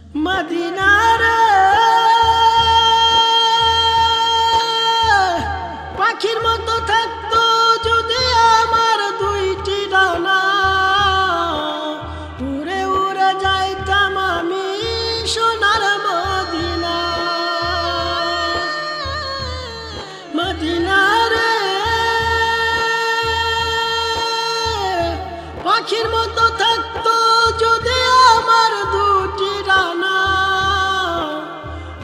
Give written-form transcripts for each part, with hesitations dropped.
মদিনার পাখির মতো থাকতো যদি আমার দুইটি ডানা, উড়ে উড়ে যাইতাম আমি সোনার মদিনা। মদিনার পাখির মতো থাকতো যদি আমার দুটি ডানা,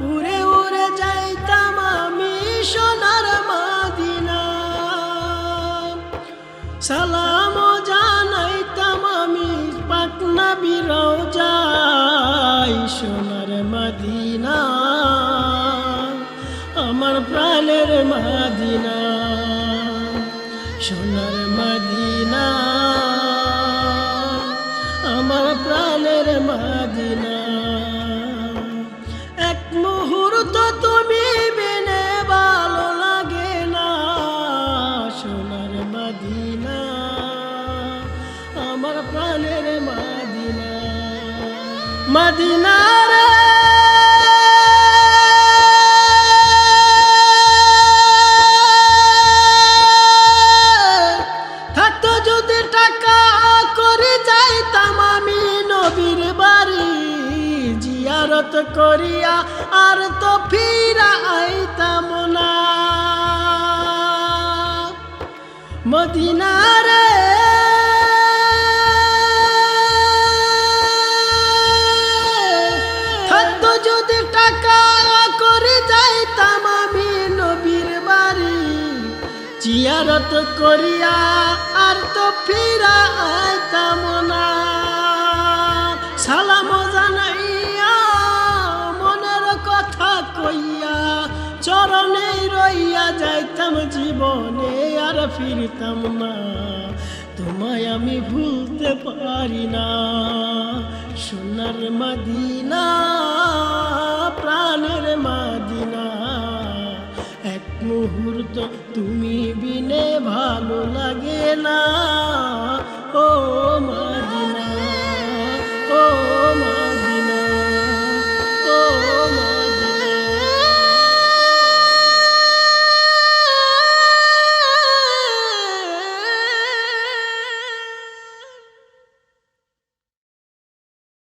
উড়ে উড়ে যাইতাম আমি সোনার মদিনা। সালাম জানাইতাম আমি পাক নবীর রওজায় সোনার মদিনা, আমার প্রাণের মদিনা, সোনার মদিনা, আমার প্রাণের মদিনা। এক মুহূর্ত তুমি বিনে ভালো লাগে না, সোনার মদিনা, আমার প্রাণের মদিনা। মদিনা রে থাকতো যদি টাকা করে যাইতাম আমি নবীর বাড়ি, জিয়ারত করিয়া আর তো ফিরা আইতাম না। মদিনা রে থাকতো যদি টাকা করে যাইতাম আমি নবীর বাড়ি, জিয়ারত করিয়া আর তো ফিরা আইতাম না। সালাম জানাইয়া মনের কথা কইয়া চরণে রইয়া যাইতাম জীবনে আর ফিরতাম না। তোমায় আমি ভুলতে পারি না, সোনার মদিনা, প্রাণের মদিনা। এক মুহূর্ত তুমি বিনে ভালো লাগে না, ও মদিনা।